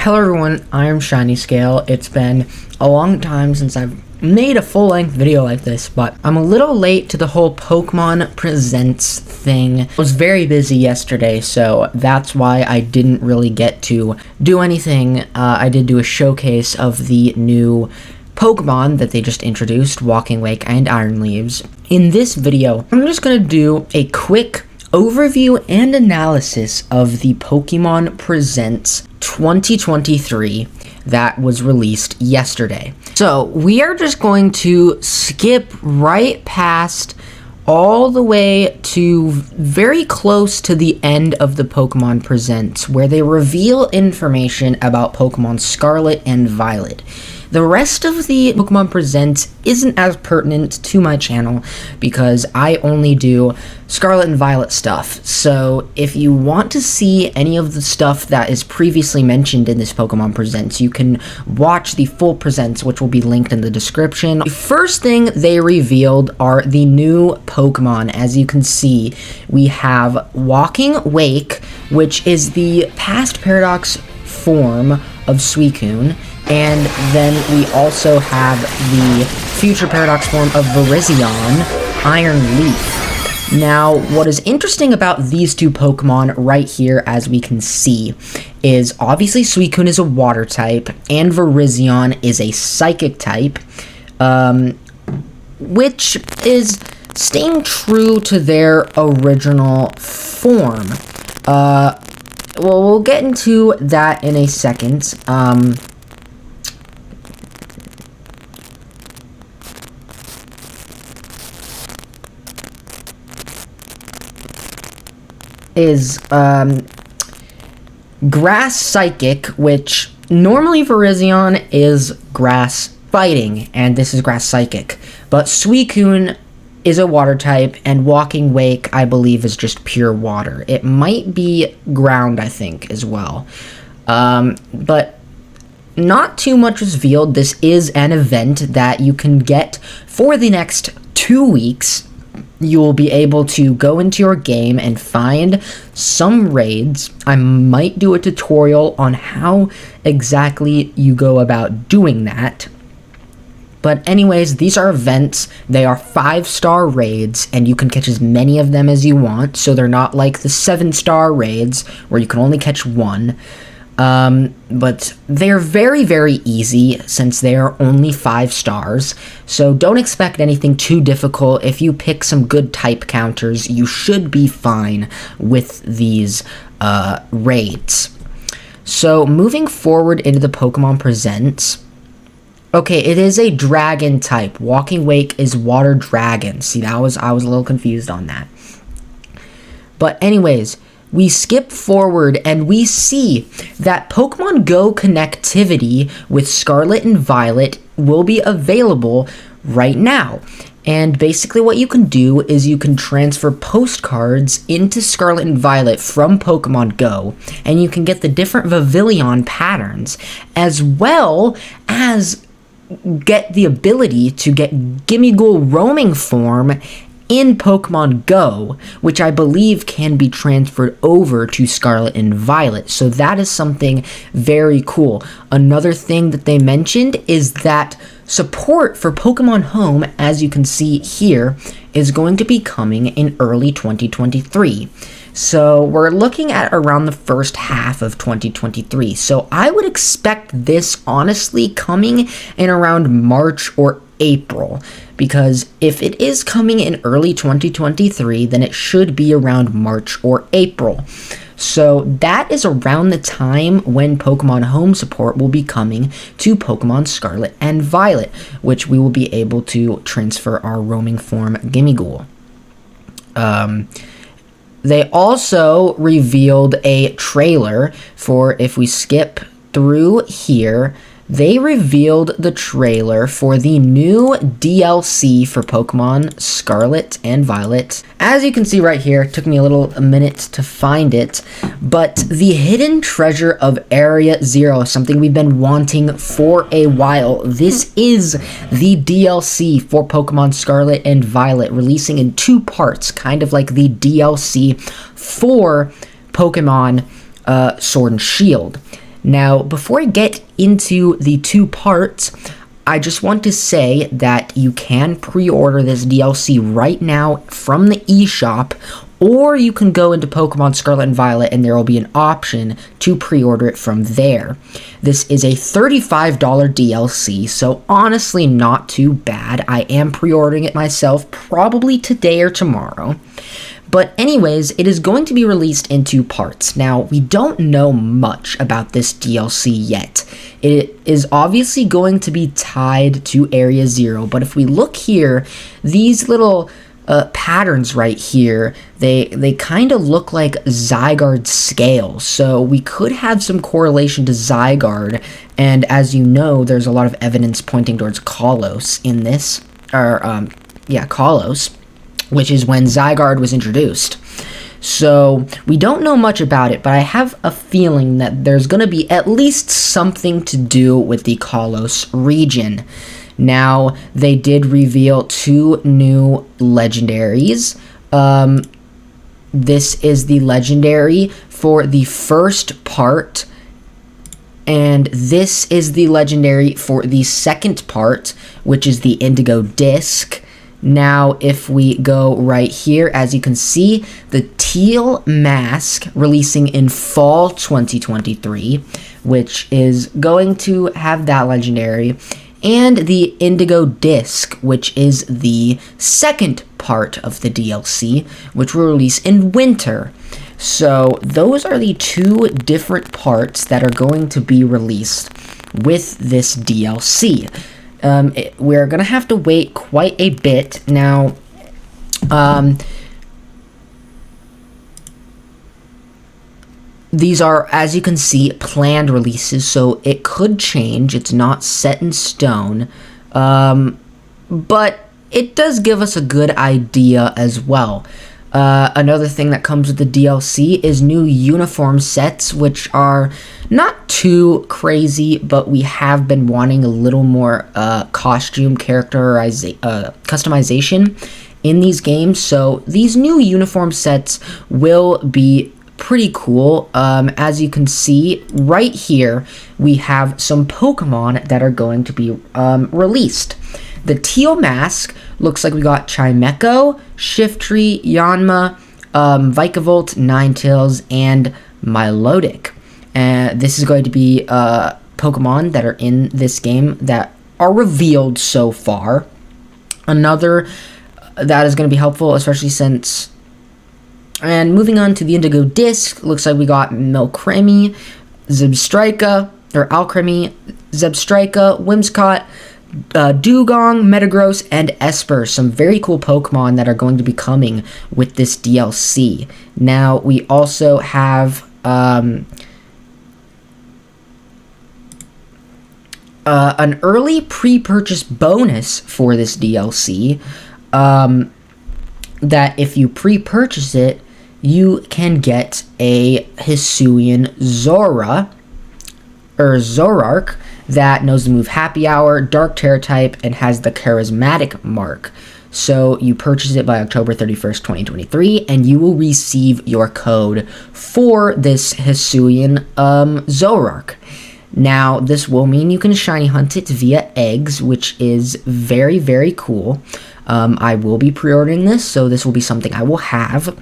Hello everyone, I am Shiny Scale. It's been a long time since I've made a full-length video like this, but I'm a little late to the whole Pokemon Presents thing. I was very busy yesterday, so that's why I didn't really get to do anything. I did do a showcase of the new Pokemon that they just introduced, Walking Lake and Iron Leaves. In this video, I'm just going to do a quick overview and analysis of the Pokemon Presents 2023 that was released yesterday. So we are just going to skip right past all the way to very close to the end of the Pokemon Presents, where they reveal information about Pokemon Scarlet and Violet. The rest of the Pokemon Presents isn't as pertinent to my channel because I only do Scarlet and Violet stuff. So if you want to see any of the stuff that is previously mentioned in this Pokemon Presents, you can watch the full Presents, which will be linked in the description. The first thing they revealed are the new Pokemon. As you can see, we have Walking Wake, which is the past Paradox form of Suicune. And then we also have the future Paradox form of Virizion, Iron Leaf. Now, what is interesting about these two Pokemon right here, as we can see, is obviously Suicune is a water type, and Virizion is a psychic type, which is staying true to their original form. Well, we'll get into that in a second. Is Grass Psychic, which normally Virizion is Grass Fighting, and this is Grass Psychic. But Suicune is a water type, and Walking Wake, I believe, is just pure water. It might be ground, I think, as well. But not too much was revealed. This is an event that you can get for the next 2 weeks. You will be able to go into your game and find some raids. I might do a tutorial on how exactly you go about doing that. But anyways, these are events. They are 5-star raids, and you can catch as many of them as you want. So they're not like the 7-star raids, where you can only catch one. But they're very, very easy since they are only 5 stars. So don't expect anything too difficult. If you pick some good type counters, you should be fine with these raids. So moving forward into the Pokemon Presents. Okay, it is a dragon type. Walking Wake is water dragon. See, I was a little confused on that. But anyways, we skip forward and we see that Pokemon Go connectivity with Scarlet and Violet will be available right now. And basically what you can do is you can transfer postcards into Scarlet and Violet from Pokemon Go, and you can get the different Virizion patterns, as well as get the ability to get Gimmighoul roaming form in Pokemon Go, which I believe can be transferred over to Scarlet and Violet. So that is something very cool. Another thing that they mentioned is that support for Pokemon Home, as you can see here, is going to be coming in early 2023. So we're looking at around the first half of 2023. So I would expect this honestly coming in around March or April, because if it is coming in early 2023, then it should be around March or April. So that is around the time when Pokemon Home support will be coming to Pokemon Scarlet and Violet, which we will be able to transfer our roaming form Gimmighoul. They also revealed a trailer for, if we skip through here, they revealed the trailer for the new DLC for Pokemon Scarlet and Violet. As you can see right here, it took me a minute to find it, but the hidden treasure of Area Zero is something we've been wanting for a while. This is the DLC for Pokemon Scarlet and Violet, releasing in 2 parts, kind of like the DLC for Pokemon Sword and Shield. Now, before I get into the 2 parts, I just want to say that you can pre-order this DLC right now from the eShop, or you can go into Pokemon Scarlet and Violet and there will be an option to pre-order it from there. This is a $35 DLC, so honestly not too bad. I am pre-ordering it myself probably today or tomorrow. But anyways, it is going to be released in 2 parts. Now, we don't know much about this DLC yet. It is obviously going to be tied to Area Zero, but if we look here, these little patterns right here, they kind of look like Zygarde scales, so we could have some correlation to Zygarde, and as you know, there's a lot of evidence pointing towards Kalos in this, Kalos, which is when Zygarde was introduced. So, we don't know much about it, but I have a feeling that there's going to be at least something to do with the Kalos region. Now, they did reveal 2 new legendaries. This is the legendary for the first part, and this is the legendary for the second part, which is the Indigo Disc. Now, if we go right here, as you can see, the Teal Mask releasing in fall 2023, which is going to have that legendary, and the Indigo Disc, which is the second part of the DLC, which will release in winter. So, those are the 2 different parts that are going to be released with this DLC. We're going to have to wait quite a bit. Now, these are, as you can see, planned releases, so it could change. It's not set in stone, but it does give us a good idea as well. Another thing that comes with the DLC is new uniform sets, which are not too crazy, but we have been wanting a little more costume customization in these games. So these new uniform sets will be pretty cool. As you can see right here, we have some Pokemon that are going to be released. The Teal Mask looks like we got Chimecho, Shiftry, Yanma, Vikavolt, Ninetales, and Milotic. This is going to be Pokemon that are in this game that are revealed so far. Another that is going to be helpful, especially since... And moving on to the Indigo Disc, looks like we got Milkremi, Zebstrika, or Alcremie, Zebstrika, Whimsicott, Dugong, Metagross, and Esper, some very cool Pokemon that are going to be coming with this DLC. Now, we also have an early pre-purchase bonus for this DLC, that if you pre-purchase it, you can get a Hisuian Zoroark, that knows the move Happy Hour, Dark Terror type, and has the Charismatic mark. So you purchase it by October 31st, 2023, and you will receive your code for this Hisuian Zoroark. Now, this will mean you can shiny hunt it via eggs, which is very, very cool. I will be pre-ordering this, so this will be something I will have.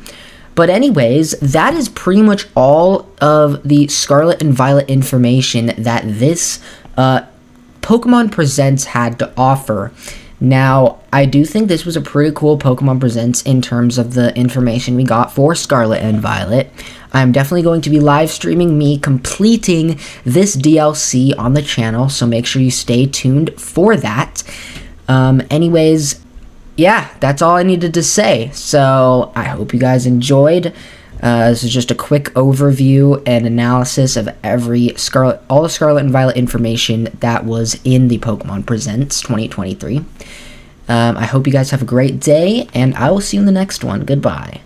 But anyways, that is pretty much all of the Scarlet and Violet information that this Pokemon Presents had to offer. Now, I do think this was a pretty cool Pokemon Presents in terms of the information we got for Scarlet and Violet. I'm definitely going to be live streaming me completing this DLC on the channel, so make sure you stay tuned for that. Anyways, yeah, that's all I needed to say. So I hope you guys enjoyed. This is just a quick overview and analysis of all the Scarlet and Violet information that was in the Pokemon Presents 2023. I hope you guys have a great day, and I will see you in the next one. Goodbye.